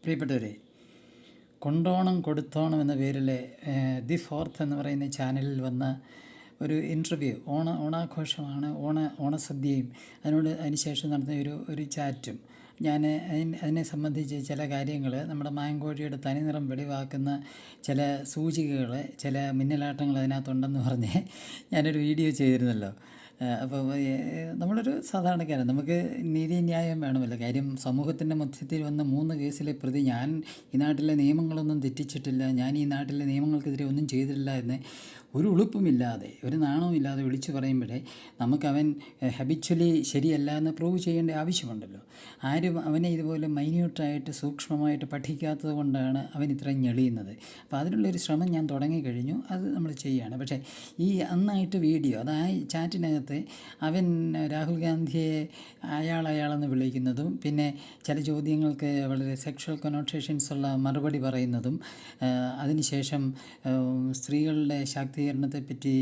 പ്രിയപ്പെട്ടവരെ, കൊണ്ടോണം കൊടുത്തോണം എന്ന പേരിൽ ദി ഫോർത്ത് എന്ന് പറയുന്ന ചാനലിൽ വന്ന ഒരു ഇൻ്റർവ്യൂ, ഓണാഘോഷമാണ്, ഓണസദ്യയും അതിനുശേഷം നടന്ന ഒരു ചാറ്റും ഞാൻ അതിനെ സംബന്ധിച്ച് ചില കാര്യങ്ങൾ, നമ്മുടെ മാങ്കോഴിയുടെ തനിനിറം വെളിവാക്കുന്ന ചില സൂചികകൾ, ചില മിന്നലാട്ടങ്ങൾ അതിനകത്തുണ്ടെന്ന് പറഞ്ഞ് ഞാനൊരു വീഡിയോ ചെയ്തിരുന്നല്ലോ. അപ്പോൾ നമ്മളൊരു സാധാരണക്കാരൻ, നമുക്ക് നീതിന്യായം വേണമല്ലോ. കാര്യം, സമൂഹത്തിൻ്റെ മധ്യത്തിൽ വന്ന 3 കേസിലെ പ്രതി, ഞാൻ ഈ നാട്ടിലെ നിയമങ്ങളൊന്നും തെറ്റിച്ചിട്ടില്ല, ഞാൻ ഈ നാട്ടിലെ നിയമങ്ങൾക്കെതിരെ ഒന്നും ചെയ്തിട്ടില്ല എന്ന് ഒരു ഉളുപ്പുമില്ലാതെ, ഒരു നാണവുമില്ലാതെ വിളിച്ചു പറയുമ്പോഴേ നമുക്കവൻ ഹാബിച്വലി ശരിയല്ല എന്ന് പ്രൂവ് ചെയ്യേണ്ട ആവശ്യമുണ്ടല്ലോ. ആരും അവനെ ഇതുപോലെ മൈന്യൂട്ടായിട്ട് സൂക്ഷ്മമായിട്ട് പഠിക്കാത്തത് കൊണ്ടാണ് അവൻ ഇത്രയും ഞെളിയുന്നത്. അപ്പോൾ അതിനുള്ളൊരു ശ്രമം ഞാൻ തുടങ്ങിക്കഴിഞ്ഞു, അത് നമ്മൾ ചെയ്യുകയാണ്. പക്ഷേ ഈ അന്നായിട്ട് വീഡിയോ, അത് ആ ചാറ്റിനകത്ത് അവൻ രാഹുൽ ഗാന്ധിയെ അയാളെന്ന് വിളിക്കുന്നതും, പിന്നെ ചില ചോദ്യങ്ങൾക്ക് വളരെ സെക്ഷൽ കൊനോട്ടേഷൻസ് ഉള്ള മറുപടി പറയുന്നതും, അതിനുശേഷം സ്ത്രീകളുടെ ശാക്തീകരണത്തെപ്പറ്റി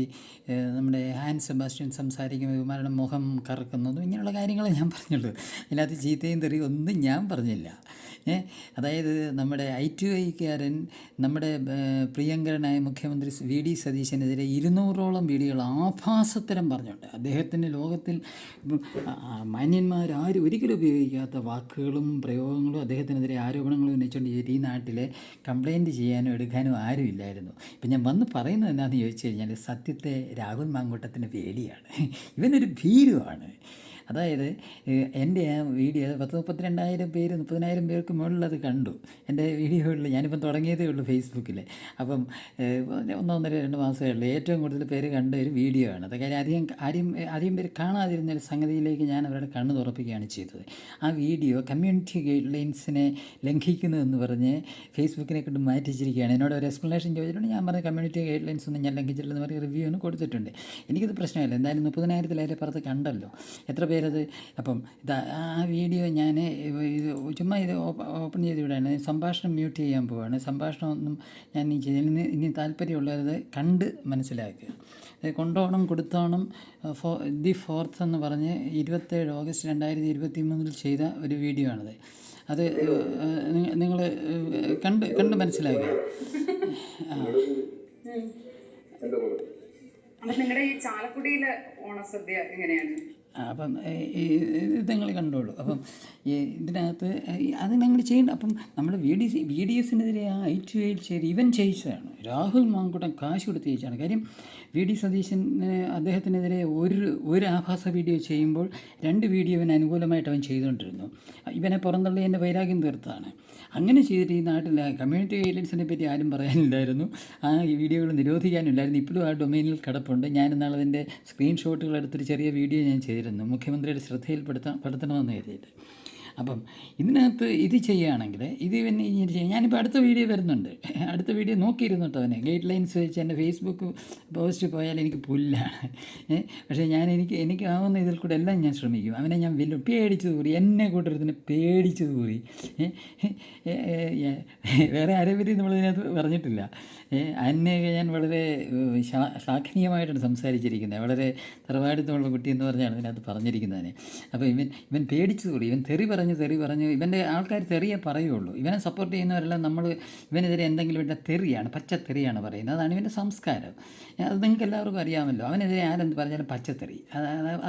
നമ്മുടെ ഹാൻസ് സെബാസ്റ്റ്യൻ സംസാരിക്കുമ്പോൾ ഇവന്മാരുടെ മുഖം കറക്കുന്നതും, ഇങ്ങനെയുള്ള കാര്യങ്ങൾ ഞാൻ പറഞ്ഞുള്ളൂ. അതിനകത്ത് ചീത്തയും തെറിയും ഒന്നും ഞാൻ പറഞ്ഞില്ല. അതായത് നമ്മുടെ I2I-കാരൻ നമ്മുടെ പ്രിയങ്കരനായ മുഖ്യമന്ത്രി VD സതീശനെതിരെ 200ഓളം വീഡിയോകൾ ആഭാസത്തരം പറഞ്ഞുണ്ട്. അദ്ദേഹത്തിന് ലോകത്തിൽ മാന്യന്മാരാരും ഒരിക്കലും ഉപയോഗിക്കാത്ത വാക്കുകളും പ്രയോഗങ്ങളും അദ്ദേഹത്തിനെതിരെ ആരോപണങ്ങളും ഉന്നയിച്ചുകൊണ്ട് ഈ നാട്ടിലെ കംപ്ലയിൻറ്റ് ചെയ്യാനോ എടുക്കാനോ ആരും ഇല്ലായിരുന്നു. ഇപ്പം ഞാൻ വന്ന് പറയുന്നത് എന്താണെന്ന് ചോദിച്ചു കഴിഞ്ഞാൽ, സത്യത്തെ രാഹുൽ മാങ്കൂട്ടത്തിന് പേടിയാണ്, ഇവനൊരു ഭീരുവാണ്. അതായത് എൻ്റെ ആ വീഡിയോ 32,000 പേര് 30,000 പേർക്ക് മുകളിലത് കണ്ടു എൻ്റെ വീഡിയോകളിൽ. ഞാനിപ്പം തുടങ്ങിയതേ ഉള്ളൂ ഫേസ്ബുക്കിൽ. അപ്പം 1-1.5-2 മാസമേ ഉള്ളൂ. ഏറ്റവും കൂടുതൽ പേര് കണ്ട ഒരു വീഡിയോ ആണ് അത്. കാര്യം ആദ്യം പേര് കാണാതിരുന്ന ഒരു സംഗതിയിലേക്ക് ഞാൻ അവരുടെ കണ്ണ് തുറപ്പിക്കുകയാണ് ചെയ്തത്. ആ വീഡിയോ കമ്മ്യൂണിറ്റി ഗൈഡ് ലൈൻസിനെ ലംഘിക്കുന്നു എന്ന് പറഞ്ഞ് ഫേസ്ബുക്കിനെ കൊണ്ട് മാറ്റിച്ചിരിക്കുകയാണ്. എന്നോട് ഒരു എക്സ്പ്ലനേഷൻ ചോദിച്ചിട്ടുണ്ട്. ഞാൻ പറഞ്ഞ കമ്മ്യൂണിറ്റി ഗൈഡ് ലൈൻസ് ഒന്നും ഞാൻ ലംഘിച്ചിട്ടില്ലെന്ന് പറഞ്ഞ് റിവ്യൂവിന് കൊടുത്തിട്ടുണ്ട്. എനിക്കത് പ്രശ്നമില്ല. എന്തായാലും 30,000-ലേറെ കണ്ടല്ലോ, എത്ര പേരത്. അപ്പം ആ വീഡിയോ ഞാൻ ചുമ്മാ ഓപ്പൺ ചെയ്ത് വിടാണ്. സംഭാഷണം മ്യൂട്ട് ചെയ്യാൻ പോവുകയാണ്. സംഭാഷണമൊന്നും ഞാൻ ഇനി താല്പര്യമുള്ളത് കണ്ട് മനസ്സിലാക്കുക. കൊണ്ടോണം കൊടുത്തോണം ദി ഫോർത്ത് എന്ന് പറഞ്ഞ് 27 ഓഗസ്റ്റ് 2023 ചെയ്ത ഒരു വീഡിയോ ആണത്. അത് നിങ്ങൾ കണ്ട് മനസ്സിലാക്കുക. നിങ്ങളുടെ ഈ ചാലക്കുടിയിലെ ഓണസദ്യ എങ്ങനെയാണ്? അപ്പം ഇത് നിങ്ങൾ കണ്ടോളൂ. അപ്പം ഇതിനകത്ത് അത് ഞങ്ങൾ ചെയ്യേണ്ട. അപ്പം നമ്മൾ VDSനെതിരെ ആ I2I ചെയ്ത് ഇവൻ ചെയ്യിച്ചതാണ്. രാഹുൽ മാങ്കൂട്ടം കാശ് കൊടുത്ത് ചെയ്യിച്ചാണ്. കാര്യം, VD സതീശൻ അദ്ദേഹത്തിനെതിരെ ഒരു ആഭാസ വീഡിയോ ചെയ്യുമ്പോൾ 2 വീഡിയോ ഇവന് അനുകൂലമായിട്ട് അവൻ ചെയ്തുകൊണ്ടിരുന്നു. ഇവനെ പുറന്തള്ളി എൻ്റെ വൈരാഗ്യം തീർത്താണ്. അങ്ങനെ ചെയ്തിട്ട് ഈ നാട്ടിൽ കമ്മ്യൂണിറ്റി ഗൈഡൻസിനെ പറ്റി ആരും പറയാനില്ലായിരുന്നു, ആ വീഡിയോകൾ നിരോധിക്കാനില്ലായിരുന്നു. ഇപ്പോഴും ആ ഡൊമൈനിൽ കിടപ്പുണ്ട്. ഞാൻ ഇന്നാൾ അതിൻ്റെ സ്ക്രീൻഷോട്ടുകൾ എടുത്തൊരു ചെറിയ വീഡിയോ ഞാൻ ചെയ്തിരുന്നു, മുഖ്യമന്ത്രിയുടെ ശ്രദ്ധയിൽപ്പെടുത്തണമെന്ന് കരുതിയിട്ട്. അപ്പം ഇതിനകത്ത് ഇത് ചെയ്യുകയാണെങ്കിൽ ഇത് പിന്നെ ഞാനിപ്പോൾ അടുത്ത വീഡിയോ വരുന്നുണ്ട്. അടുത്ത വീഡിയോ നോക്കിയിരുന്നു അവനെ ഗൈഡ് ലൈൻസ് വെച്ച് എൻ്റെ ഫേസ്ബുക്ക് പോസ്റ്റ് പോയാൽ എനിക്ക് പുല്ലാണ്. പക്ഷേ എനിക്ക് ആവുന്ന ഇതിൽ കൂടെ എല്ലാം ഞാൻ ശ്രമിക്കും. അവനെ ഞാൻ പേടിച്ചു തൂറി, എന്നെ കൂട്ടരുത്തിന് പേടിച്ചു തൂറി. വേറെ ആരെപ്പറ്റി നമ്മളിതിനകത്ത് പറഞ്ഞിട്ടില്ല. അന്നെയൊക്കെ ഞാൻ വളരെ ശ്ലാഘനീയമായിട്ടാണ് സംസാരിച്ചിരിക്കുന്നത്. വളരെ തറവാടിത്തമുള്ള കുട്ടി എന്ന് പറഞ്ഞാണ് ഇതിനകത്ത് പറഞ്ഞിരിക്കുന്നതിന്. അപ്പോൾ ഇവൻ പേടിച്ചു തൂറി, ഇവൻ തെറി പറഞ്ഞു. ഇവൻ്റെ ആൾക്കാർ തെറിയെ പറയുള്ളൂ. ഇവനെ സപ്പോർട്ട് ചെയ്യുന്നവരെല്ലാം ഇവനെതിരെ എന്തെങ്കിലും ഇവൻ്റെ തെറിയാണ്, പച്ചത്തെറിയാണ് പറയുന്നത്. അതാണ് ഇവൻ്റെ സംസ്കാരം. അത് നിങ്ങൾക്ക് എല്ലാവർക്കും അറിയാമല്ലോ. അവനെതിരെ ആരെന്ത് പറഞ്ഞാലും പച്ചത്തെറി.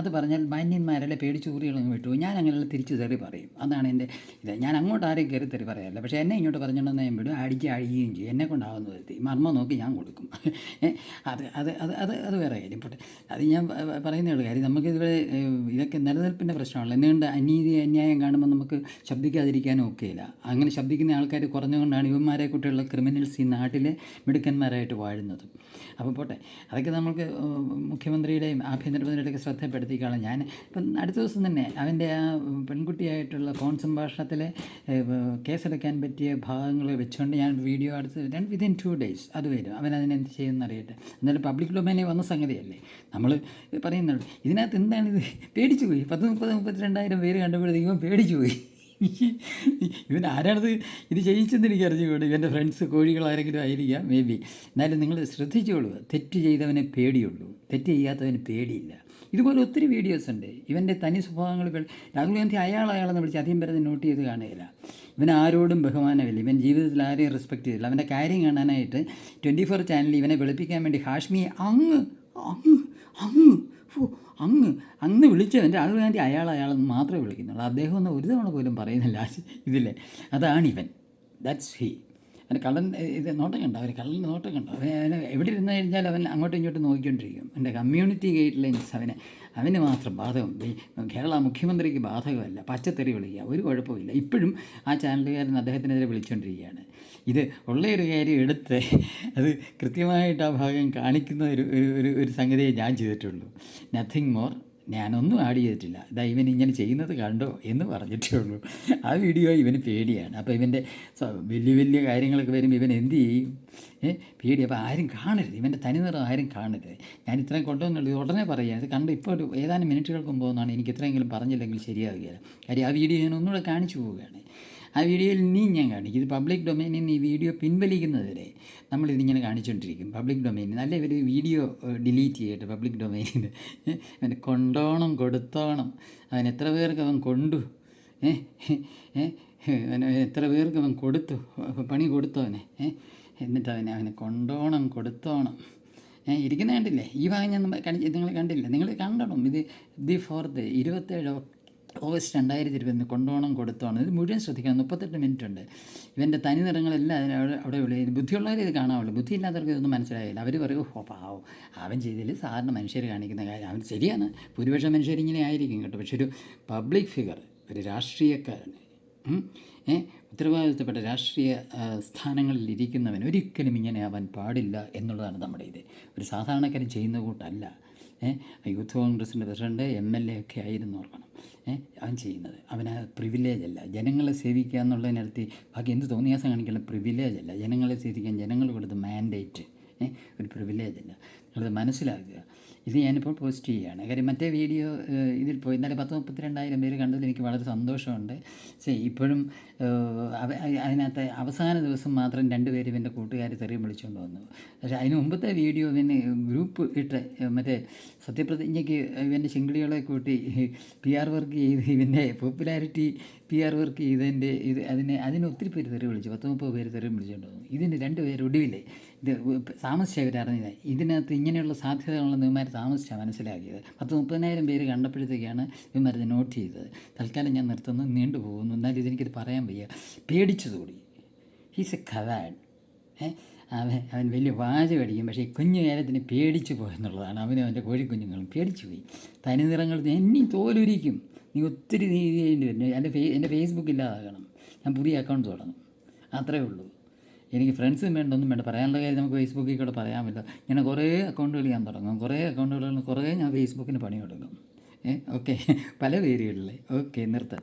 അത് പറഞ്ഞാൽ മാന്യന്മാരല്ലേ പേടിച്ച് ഊറികളങ്ങ് വിട്ടു. ഞാൻ അങ്ങനെയുള്ള തിരിച്ച് തെറി പറയും. അതാണ് എൻ്റെ ഇത്. ഞാൻ അങ്ങോട്ട് ആരെയും കയറി തെറി പറയാറില്ല. പക്ഷേ എന്നെ ഇങ്ങോട്ട് പറഞ്ഞിട്ടുണ്ടെന്ന് ഞാൻ വിടും, അഴിയുകയും ചെയ്യും. എന്നെ കൊണ്ടാവുന്ന വരുത്തി മർമ്മം നോക്കി ഞാൻ കൊടുക്കും. അത് വേറെ കാര്യം. പോട്ടെ, അത് ഞാൻ പറയുന്നേ ഉള്ളൂ. കാര്യം നമുക്കിതുവരെ ഇതൊക്കെ നിലനിൽപ്പിൻ്റെ പ്രശ്നമുള്ളൂ. എന്നുകൊണ്ട് അന്യായം കാണുമ്പോൾ നമുക്ക് ശബ്ദിക്കാതിരിക്കാനും ഒക്കെയില്ല. അങ്ങനെ ശബ്ദിക്കുന്ന ആൾക്കാർ കുറഞ്ഞുകൊണ്ടാണ് ഇവന്മാരെ കുട്ടികളുള്ള ക്രിമിനൽസ് ഈ നാട്ടിലെ മിടുക്കന്മാരായിട്ട് വാഴുന്നത്. അപ്പോൾ പോട്ടെ, അതൊക്കെ നമുക്ക് മുഖ്യമന്ത്രിയുടെയും ആഭ്യന്തരമന്ത്രിയുടെയൊക്കെ ശ്രദ്ധപ്പെടുത്തിക്കാളും. ഞാൻ ഇപ്പം അടുത്ത ദിവസം തന്നെ അവൻ്റെ ആ പെൺകുട്ടിയായിട്ടുള്ള ഫോൺ സംഭാഷണത്തിലെ കേസെടുക്കാൻ പറ്റിയ ഭാഗങ്ങൾ വെച്ചുകൊണ്ട് ഞാൻ വീഡിയോ വിതിൻ 2 days അത് വരും. അവനതിനെന്ത് ചെയ്യുമെന്ന് അറിയട്ടെ. എന്നാലും പബ്ലിക് ഡൊമൈനിൽ വന്ന സംഗതിയല്ലേ നമ്മൾ പറയുന്നുള്ളൂ. ഇതിനകത്ത് എന്താണിത്? പേടിച്ചു പോയി. 32,000 പേര് കണ്ടപ്പോഴത്തേക്കും പേടിച്ചു പോയി. ഇവൻ ആരാണത് ഇത് ചെയ്യിച്ചെന്ന് എനിക്ക് അറിഞ്ഞുകൂടെ. ഇവൻ്റെ ഫ്രണ്ട്സ് കോഴികൾ ആരെങ്കിലും ആയിരിക്കാം, മേ ബി. എന്നാലും നിങ്ങൾ ശ്രദ്ധിച്ചോളൂ, തെറ്റ് ചെയ്തവനെ പേടിയുള്ളൂ, തെറ്റ് ചെയ്യാത്തവന് പേടിയില്ല. ഇതുപോലെ ഒത്തിരി വീഡിയോസ് ഉണ്ട്. ഇവൻ്റെ തനി സ്വഭാവങ്ങൾ രാഹുൽ ഗാന്ധി അയാളെന്ന് വിളിച്ച് അധികം പേരെ നോട്ട് ചെയ്ത് കാണുകയില്ല. ഇവൻ ആരോടും ബഹുമാനമില്ല, ഇവൻ ജീവിതത്തിൽ ആരെയും റെസ്പെക്റ്റ് ചെയ്തില്ല. അവൻ്റെ കാര്യം കാണാനായിട്ട് 24 ചാനലിൽ ഇവനെ വെളുപ്പിക്കാൻ വേണ്ടി ഹാഷ്മിയെ അങ്ങ് അങ്ങ് അങ്ങ് അങ്ങ് അങ്ങ് വിളിച്ചവൻ രാഹുൽ ഗാന്ധി അയാളെന്ന് മാത്രമേ വിളിക്കുന്നുള്ളൂ. അദ്ദേഹം ഒന്നും ഒരു തവണ പോലും പറയുന്നില്ല ഇതില്ലേ. അതാണിവൻ, ദാറ്റ്സ് ഹീ. അവന് കള്ളൻ ഇത് നോട്ടം കണ്ടോ, അവർ കള്ളൻ നോട്ടം കണ്ടോ. അവന് എവിടെ ഇരുന്ന് കഴിഞ്ഞാൽ അവൻ അങ്ങോട്ടും ഇങ്ങോട്ടും നോക്കിക്കൊണ്ടിരിക്കും. എൻ്റെ കമ്മ്യൂണിറ്റി ഗൈഡ് ലൈൻസ് അവന് മാത്രം ബാധകം. കേരള മുഖ്യമന്ത്രിക്ക് ബാധകമല്ല. പച്ചത്തെറി വിളിക്കുക, ഒരു കുഴപ്പമില്ല. ഇപ്പോഴും ആ ചാനലുകാരൻ അദ്ദേഹത്തിനെതിരെ വിളിച്ചുകൊണ്ടിരിക്കുകയാണ്. ഇത് ഉള്ളൊരു കാര്യം എടുത്ത് അത് കൃത്യമായിട്ട് ആ ഭാഗം കാണിക്കുന്ന ഒരു സംഗതിയെ ഞാൻ ചെയ്തിട്ടുള്ളൂ. Nothing more. ഞാനൊന്നും ആഡ് ചെയ്തിട്ടില്ല. ഇതാ ഇവൻ ഇങ്ങനെ ചെയ്യുന്നത് കണ്ടോ എന്ന് പറഞ്ഞിട്ടേ ഉള്ളൂ. ആ വീഡിയോ ഇവന് പേടിയാണ്. അപ്പോൾ ഇവൻ്റെ വലിയ വലിയ കാര്യങ്ങളൊക്കെ വരുമ്പോൾ ഇവൻ എന്ത് ചെയ്യും? പേടി. അപ്പോൾ ആരും കാണരുത്, ഇവൻ്റെ തനിനിറം ആരും കാണരുത്. ഞാൻ ഇത്രയും കൊണ്ടുവന്നുള്ളൂ, ഉടനെ പറയുക. ഇത് കണ്ട് ഇപ്പോൾ ഒരു ഏതാനും മിനിറ്റുകൾക്ക് മുമ്പാണ്. എനിക്ക് ഇത്രയെങ്കിലും പറഞ്ഞില്ലെങ്കിൽ ശരിയാവുകയില്ല. കാര്യം ആ വീഡിയോ ഞാൻ ഒന്നുകൂടെ കാണിച്ചു പോവുകയാണ്. ആ വീഡിയോയിൽ ഇനിയും ഞാൻ കാണിക്കും. ഇത് പബ്ലിക് ഡൊമൈനിൽ നിന്ന് ഈ വീഡിയോ പിൻവലിക്കുന്നതുവരെ നമ്മളിതിങ്ങനെ കാണിച്ചുകൊണ്ടിരിക്കും. പബ്ലിക് ഡൊമൈനിൽ നല്ല ഒരു വീഡിയോ ഡിലീറ്റ് ചെയ്യട്ടെ പബ്ലിക് ഡൊമൈനിൽ. അവന് കൊണ്ടോണം കൊടുത്തോണം. അവൻ എത്ര പേർക്ക് അവൻ കൊണ്ടു, എത്ര പേർക്ക് അവൻ കൊടുത്തു, പണി കൊടുത്തു അവനെ. എന്നിട്ട് അവനെ കൊണ്ടോണം കൊടുത്തോണം. ഇരിക്കുന്ന കണ്ടില്ലേ? ഈ ഭാഗം ഞാൻ നിങ്ങൾ കണ്ടില്ല, നിങ്ങൾ കണ്ടണം. ഇത് ദി 27 ഓഗസ്റ്റ് 2020 കൊണ്ടോണം കൊടുത്തോണം. ഇത് മുഴുവൻ ശ്രദ്ധിക്കണം. 38 മിനിറ്റ് ഉണ്ട്. ഇവൻ്റെ തനി നിറങ്ങളെല്ലാം അവിടെ ഉള്ളു. ബുദ്ധിയുള്ളവരെ ഇത് കാണാവുള്ളൂ. ബുദ്ധിയില്ലാത്തവർക്ക് ഇതൊന്നും മനസ്സിലായില്ല. അവർ പറയും പാവം അവൻ ചെയ്തതിൽ സാധാരണ മനുഷ്യർ കാണിക്കുന്ന കാര്യം. അവൻ ശരിയാണ്, ഭൂരിപക്ഷം മനുഷ്യരിങ്ങനെ ആയിരിക്കും കേട്ടോ. പക്ഷെ ഒരു പബ്ലിക് ഫിഗർ, ഒരു രാഷ്ട്രീയക്കാരൻ, ഉത്തരവാദിത്തപ്പെട്ട രാഷ്ട്രീയ സ്ഥാനങ്ങളിൽ ഇരിക്കുന്നവൻ ഒരിക്കലും ഇങ്ങനെ ആവാൻ പാടില്ല എന്നുള്ളതാണ് നമ്മുടെ ഇത്. ഒരു സാധാരണക്കാരൻ ചെയ്യുന്ന കൂട്ടല്ല. യൂത്ത് കോൺഗ്രസിൻ്റെ പ്രസിഡന്റ്, MLA ഒക്കെ ആയിരുന്നു ഓർക്കണം. അവൻ ചെയ്യുന്നത് അവന് പ്രിവിലേജ് അല്ല. ജനങ്ങളെ സേവിക്കുക എന്നുള്ളതിനടുത്ത് ബാക്കി എന്ത് തോന്നിയാസം കാണിക്കുന്ന പ്രിവിലേജ് അല്ല. ജനങ്ങളെ സേവിക്കാൻ ജനങ്ങൾ കൊടുത്ത് മാൻഡേറ്റ് ഒരു പ്രിവിലേജ് അല്ല. നിങ്ങളത് മനസ്സിലാക്കുക. ഇത് ഞാനിപ്പോൾ പോസ്റ്റ് ചെയ്യുകയാണ്. കാര്യം മറ്റേ വീഡിയോ ഇതിൽ പോയി ഇന്നലെ 32,000 പേര് കണ്ടതിൽ എനിക്ക് വളരെ സന്തോഷമുണ്ട്. ഇപ്പോഴും അതിനകത്ത് അവസാന ദിവസം മാത്രം 2 പേര് ഇവൻ്റെ കൂട്ടുകാർ തെറി വിളിച്ചുകൊണ്ട് വന്നു. പക്ഷേ അതിന് മുമ്പത്തെ വീഡിയോ ഇവന് ഗ്രൂപ്പ് ഇട്ട് മറ്റേ സത്യപ്രതിജ്ഞയ്ക്ക് ഇവൻ്റെ ശിങ്കിളികളെ കൂട്ടി PR വർക്ക് ചെയ്ത് ഇവൻ്റെ പോപ്പുലാരിറ്റി PR വർക്ക് ചെയ്തതിൻ്റെ അതിന് ഒത്തിരി പേര് തെറി വിളിച്ചു. 30 പേര് തെറി വിളിച്ചുകൊണ്ട് വന്നു. ഇതിന് 2 പേര് ഒടുവില്ലേ ഇത് താമസിച്ചവരറിഞ്ഞത്. ഇതിനകത്ത് ഇങ്ങനെയുള്ള സാധ്യതകളുള്ള ഇവന്മാർ താമസിച്ചാണ് മനസ്സിലാക്കിയത്. 30,000 പേര് കണ്ടപ്പോഴത്തേക്കാണ് ഇവന്മാരത് നോട്ട് ചെയ്തത്. തൽക്കാലം ഞാൻ നിർത്തുന്നു, നീണ്ടുപോകുന്നു. എന്നാലും ഇതെനിക്കിത് പറയാൻ വയ്യ. പേടിച്ചതുകൂടി. He's a coward. അവൻ വലിയ വാചകം അടിക്കും. പക്ഷേ ഈ കുഞ്ഞു നേരത്തിന് പേടിച്ചു പോയെന്നുള്ളതാണ്. അവൻ്റെ കോഴിക്കുഞ്ഞുങ്ങളും പേടിച്ചു പോയി. തനി നിറങ്ങൾ എന്നെ തോലുരിക്കും. നീ ഒത്തിരി നീ ചെയ്യേണ്ടി വരും. എൻ്റെ ഫേസ്ബുക്ക് ഇല്ലാതാകണം. ഞാൻ പുതിയ അക്കൗണ്ട് തുടങ്ങും. അത്രയേ ഉള്ളൂ. എനിക്ക് ഫ്രണ്ട്സും വേണ്ട, ഒന്നും വേണ്ട. പറയാനുള്ള കാര്യം നമുക്ക് ഫേസ്ബുക്കിൽ കൂടെ പറയാമല്ലോ. ഇങ്ങനെ കുറേ അക്കൗണ്ടുകൾ ഞാൻ തുടങ്ങും. കുറേ അക്കൗണ്ടുകളിൽ കുറേ ഞാൻ ഫേസ്ബുക്കിന് പണി കൊടുക്കും. ഓക്കെ, പല പേരുകളിൽ. ഓക്കെ, നിർത്താം.